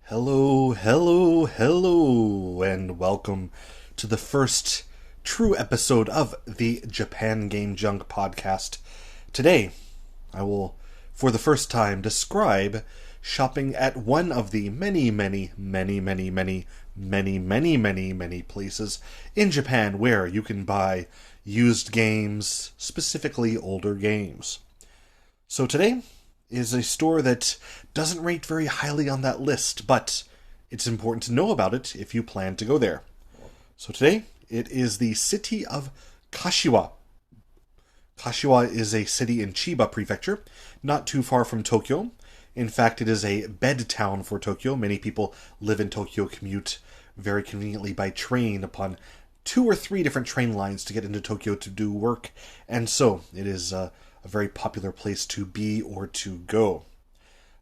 Hello, hello, hello, and welcome to the first true episode of the Japan Game Junk podcast. Today, I will, for the first time, describe shopping at one of the many places in Japan where you can buy used games, specifically older games. So today is a store that doesn't rate very highly on that list, but it's important to know about it if you plan to go there. So today, it is the city of Kashiwa. Kashiwa is a city in Chiba prefecture, not too far from Tokyo. In fact, it is a bed town for Tokyo. Many people live in Tokyo, commute very conveniently by train upon 2 or 3 different train lines to get into Tokyo to do work, and so it is a very popular place to be or to go.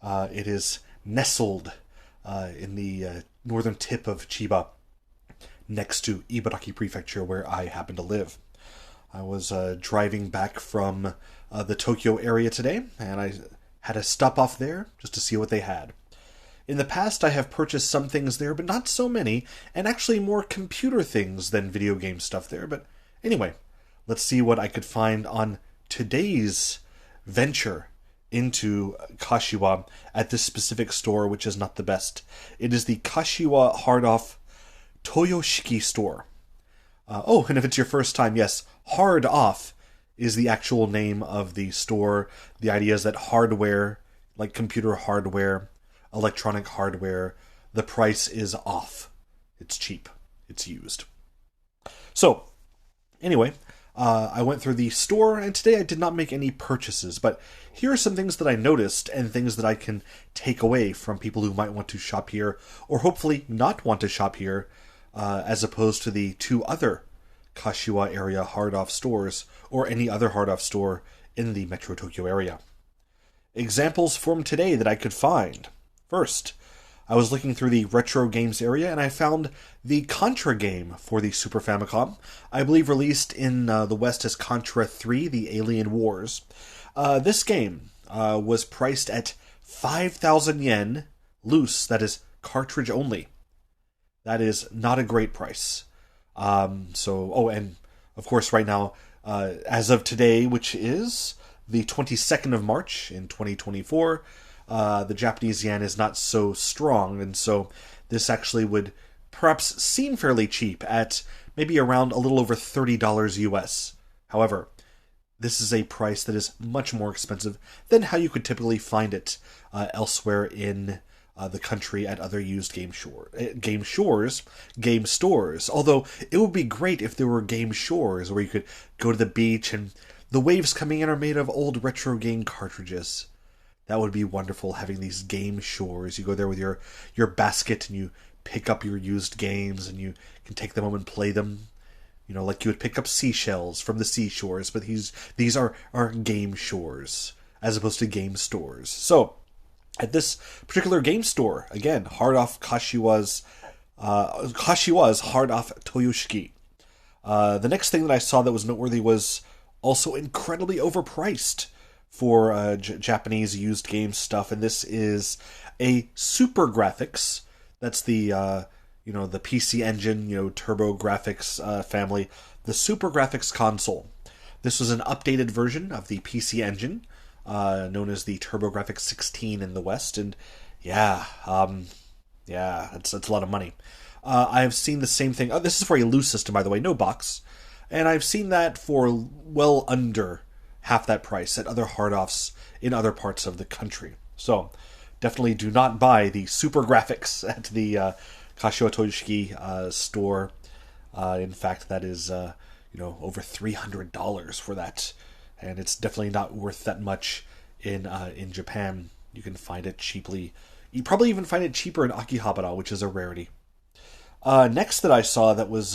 It is nestled in the northern tip of Chiba, next to Ibaraki Prefecture, where I happen to live. I was driving back from the Tokyo area today, and I had a stop off there just to see what they had. In the past, I have purchased some things there, but not so many, and actually more computer things than video game stuff there. But anyway, let's see what I could find on today's venture into Kashiwa at this specific store, which is not the best. It is the Kashiwa hard-off Toyoshiki store. And if it's your first time, yes, hard off is the actual name of the store. The idea is that hardware, like computer hardware, electronic hardware, the price is off. It's cheap. It's used. So, anyway, I went through the store, and today I did not make any purchases, but here are some things that I noticed and things that I can take away from people who might want to shop here, or hopefully not want to shop here, as opposed to the 2 other Kashiwa area hard-off stores, or any other hard-off store in the Metro Tokyo area. Examples from today that I could find. First, I was looking through the retro games area, and I found the Contra game for the Super Famicom. I believe released in the West as Contra 3, the Alien Wars. This game was priced at 5,000 yen loose, that is cartridge only. That is not a great price. And of course right now, as of today, which is the 22nd of March in 2024, the Japanese yen is not so strong, and so this actually would perhaps seem fairly cheap at maybe around a little over $30 US. However, this is a price that is much more expensive than how you could typically find it elsewhere in the country at other used game stores. Although it would be great if there were game shores where you could go to the beach and the waves coming in are made of old retro game cartridges. That would be wonderful, having these game shores. You go there with your basket and you pick up your used games and you can take them home and play them. You know, like you would pick up seashells from the seashores, but these are game shores as opposed to game stores. So, at this particular game store, again, hard off Kashiwa's hard off Toyoshiki. The next thing that I saw that was noteworthy was also incredibly overpriced for Japanese used game stuff, and this is a Super Graphics. That's the the PC Engine, Turbo Graphics family. The Super Graphics console. This was an updated version of the PC Engine, known as the Turbo Graphics 16 in the West, and that's a lot of money. I've seen the same thing. This is for a loose system, by the way, no box, and I've seen that for well under half that price at other hard-offs in other parts of the country. So, definitely do not buy the Super Graphics at the Kashiwa Toyoshiki store. In fact, that is over $300 for that, and it's definitely not worth that much in Japan. You can find it cheaply. You probably even find it cheaper in Akihabara, which is a rarity. Next that I saw that was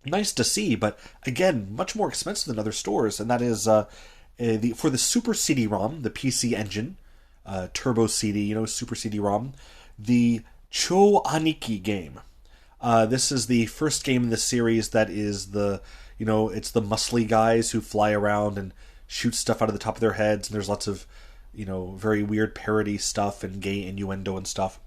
nice to see, but again, much more expensive than other stores, and that is for the Super CD-ROM, the PC Engine, Turbo CD, Super CD-ROM, the Cho Aniki game. This is the first game in the series that is it's the muscly guys who fly around and shoot stuff out of the top of their heads, and there's lots of, very weird parody stuff and gay innuendo and stuff.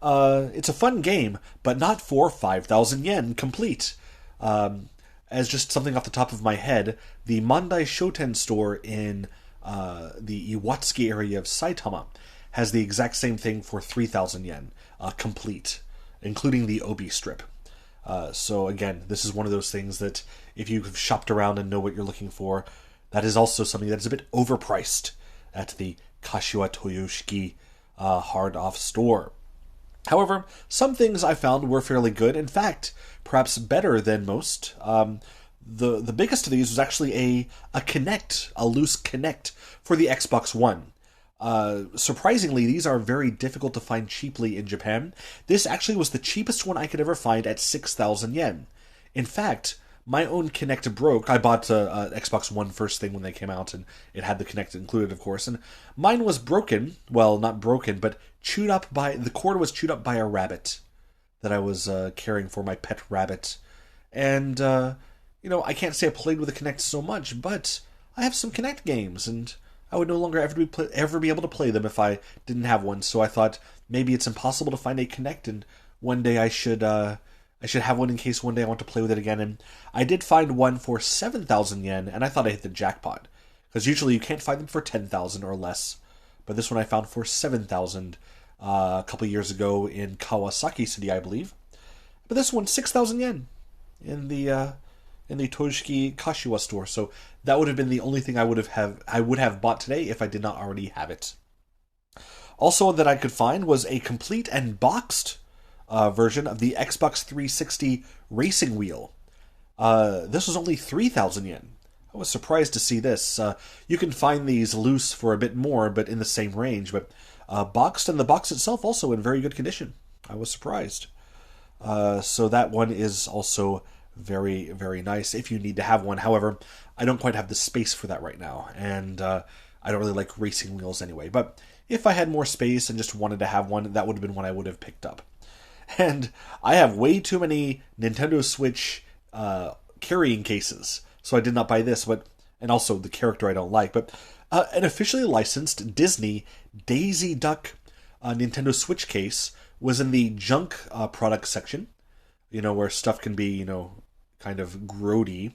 It's a fun game, but not for 5,000 yen complete. As just something off the top of my head, the Mandai Shoten store in the Iwatsuki area of Saitama has the exact same thing for 3,000 yen complete, including the Obi strip. So again, this is one of those things that if you've shopped around and know what you're looking for, that is also something that is a bit overpriced at the Kashiwa Toyoshiki hard-off store. However, some things I found were fairly good. In fact, perhaps better than most. The biggest of these was actually a Kinect, a loose Kinect for the Xbox One. Surprisingly, these are very difficult to find cheaply in Japan. This actually was the cheapest one I could ever find at 6,000 yen. In fact, my own Kinect broke. I bought a Xbox One first thing when they came out, and it had the Kinect included, of course. And mine was broken. Well, not broken, but chewed up by... The cord was chewed up by a rabbit that I was caring for, my pet rabbit. And, I can't say I played with the Kinect so much, but I have some Kinect games, and I would no longer ever be able to play them if I didn't have one. So I thought maybe it's impossible to find a Kinect, and one day I should have one in case one day I want to play with it again. And I did find one for 7,000 yen, and I thought I hit the jackpot. Because usually you can't find them for 10,000 or less. But this one I found for 7,000 a couple years ago in Kawasaki City, I believe. But this one, 6,000 yen in the Toyoshiki Kashiwa store. So that would have been the only thing I would have bought today if I did not already have it. Also that I could find was a complete and boxed version of the Xbox 360 racing wheel. This was only 3,000 yen. I was surprised to see this. You can find these loose for a bit more, but in the same range. But boxed, and the box itself also in very good condition. I was surprised. So that one is also very, very nice if you need to have one. However, I don't quite have the space for that right now, and I don't really like racing wheels anyway. But if I had more space and just wanted to have one, that would have been one I would have picked up. And I have way too many Nintendo Switch carrying cases, so I did not buy this. And also the character I don't like. But an officially licensed Disney Daisy Duck Nintendo Switch case was in the junk product section, where stuff can be, kind of grody.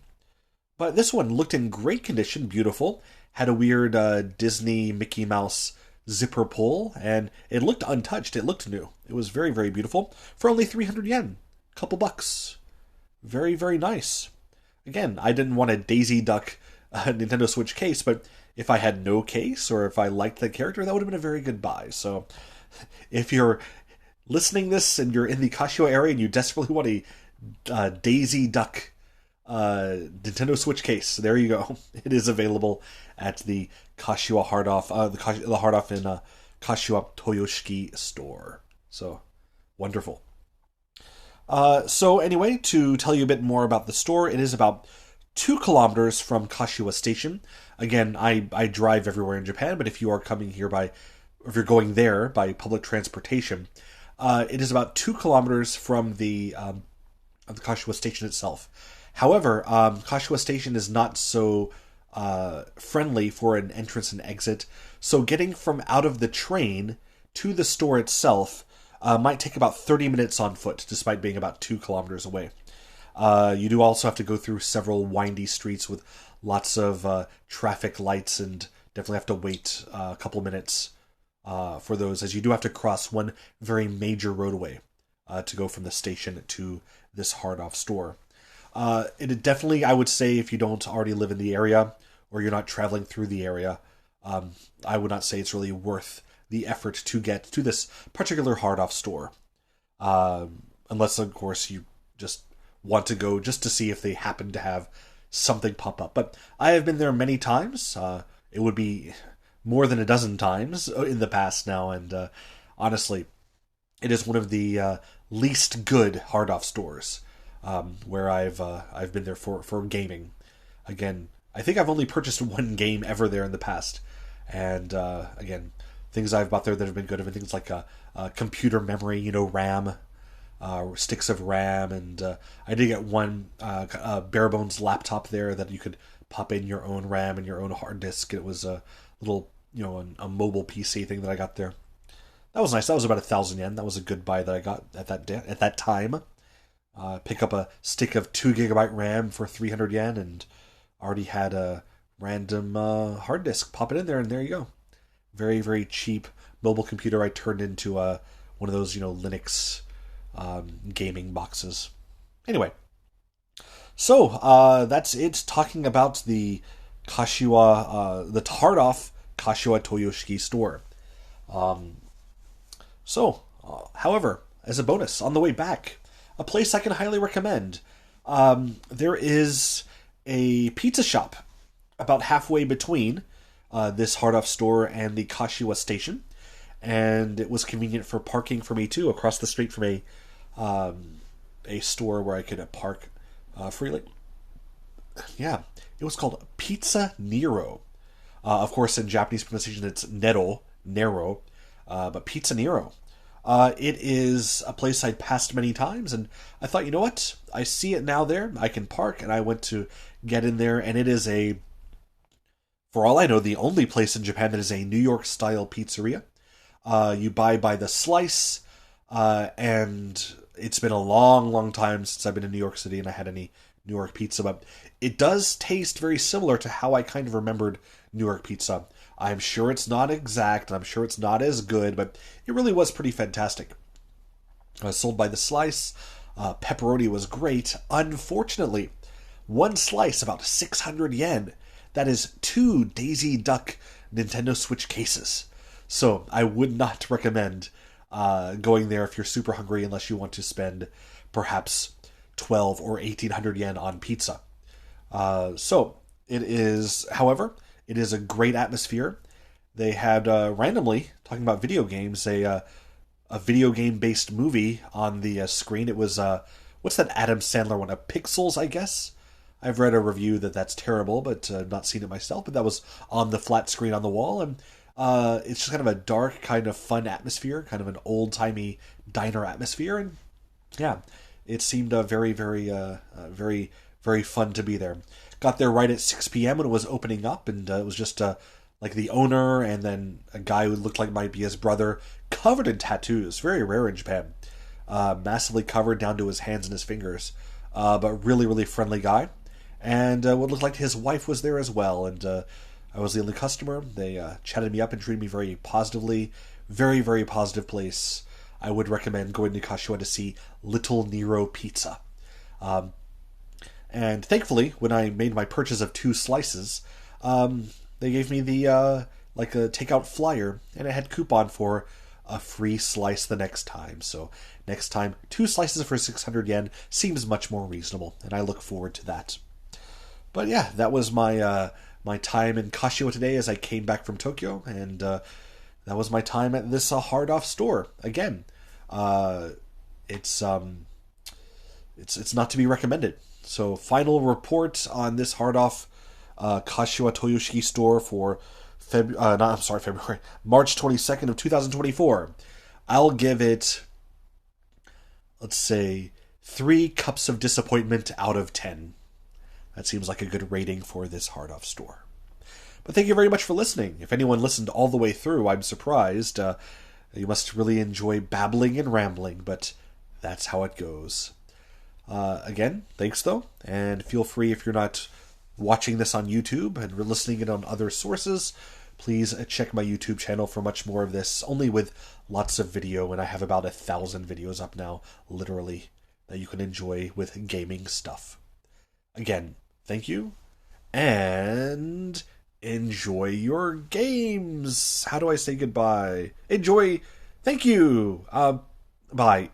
But this one looked in great condition, beautiful, had a weird Disney Mickey Mouse zipper pull, and it looked untouched. It looked new. It was very, very beautiful for only 300 yen. Couple bucks. Very, very nice. Again, I didn't want a Daisy Duck Nintendo Switch case, but if I had no case, or if I liked the character, that would have been a very good buy. So if you're listening this and you're in the Kashiwa area and you desperately want a Daisy Duck Nintendo Switch case, there you go. It is available at the Kashiwa Hard-Off, the Hard-Off in Kashiwa Toyoshiki store. So, wonderful. So anyway, to tell you a bit more about the store, it is about 2 kilometers from Kashiwa Station. Again, I drive everywhere in Japan, but if you are coming here if you're going there by public transportation, it is about 2 kilometers from the Kashiwa Station itself. However, Kashiwa Station is not so friendly for an entrance and exit, so getting from out of the train to the store itself might take about 30 minutes on foot, despite being about 2 kilometers away. You do also have to go through several windy streets with lots of traffic lights, and definitely have to wait a couple minutes for those, as you do have to cross one very major roadway to go from the station to this hard-off store. It definitely, I would say, if you don't already live in the area, or you're not traveling through the area, I would not say it's really worth the effort to get to this particular hard-off store. Unless, of course, you just want to go just to see if they happen to have something pop up. But I have been there many times. It would be more than a dozen times in the past now, and honestly, it is one of the least good hard-off stores where I've been there for gaming. Again, I think I've only purchased one game ever there in the past, and again, things I've bought there that have been good have been things like computer memory, RAM, sticks of RAM, and I did get one bare bones laptop there that you could pop in your own RAM and your own hard disk. It was a little, a mobile PC thing that I got there. that was nice. That was about 1,000 yen. That was a good buy that I got at that time. Pick up a stick of 2 GB RAM for 300 yen, and already had a random hard disk. Pop it in there, and there you go. Very, very cheap mobile computer I turned into one of those, Linux gaming boxes. Anyway, so that's it. Talking about the Kashiwa, the hard-off Kashiwa Toyoshiki store. However, as a bonus, on the way back, a place I can highly recommend. There is a pizza shop about halfway between this hard-off store and the Kashiwa station, and it was convenient for parking for me too, across the street from a store where I could park freely. Yeah, it was called Pizza Nero. Of course, in Japanese pronunciation, it's Nero, but Pizza Nero. It is a place I'd passed many times, and I thought, you know what? I see it now there. I can park, and I went to get in there, and it is for all I know, the only place in Japan that is a New York-style pizzeria. You buy by the slice, and it's been a long, long time since I've been in New York City and I had any New York pizza, but it does taste very similar to how I kind of remembered New York pizza. I'm sure it's not exact, and I'm sure it's not as good, but it really was pretty fantastic. Sold by the slice. Pepperoni was great. Unfortunately, one slice, about 600 yen. That is 2 Daisy Duck Nintendo Switch cases. So I would not recommend going there if you're super hungry, unless you want to spend perhaps 12 or 1,800 yen on pizza. So it is, however, it is a great atmosphere. They had, randomly, talking about video games, a video game-based movie on the screen. It was, what's that Adam Sandler one? Pixels, I guess? I've read a review that's terrible, but not seen it myself. But that was on the flat screen on the wall, and it's just kind of a dark, kind of fun atmosphere, kind of an old-timey diner atmosphere, and yeah, it seemed very, very, very, very fun to be there. Got there right at 6 p.m. when it was opening up, and it was just like the owner and then a guy who looked like might be his brother, covered in tattoos. Very rare in Japan. Massively covered down to his hands and his fingers. But really, really friendly guy. And what looked like his wife was there as well. And I was the only customer. They chatted me up and treated me very positively. Very, very positive place. I would recommend going to Kashiwa to see Little Nero Pizza. And thankfully, when I made my purchase of 2 slices, they gave me the like a takeout flyer, and it had coupon for a free slice the next time. So next time, 2 slices for 600 yen seems much more reasonable, and I look forward to that. But yeah, that was my my time in Kashiwa today as I came back from Tokyo, and that was my time at this hard-off store. Again, it's not to be recommended. So final report on this hard-off Kashiwa Toyoshiki store for February, March 22nd of 2024. I'll give it, let's say, 3 cups of disappointment out of 10. That seems like a good rating for this hard-off store. But thank you very much for listening. If anyone listened all the way through, I'm surprised. You must really enjoy babbling and rambling, but that's how it goes. Again, thanks though, and feel free, if you're not watching this on YouTube and listening it on other sources, please check my YouTube channel for much more of this, only with lots of video, and I have about 1,000 videos up now, literally, that you can enjoy with gaming stuff. Again, thank you, and enjoy your games. How do I say goodbye? Enjoy. Thank you. Bye.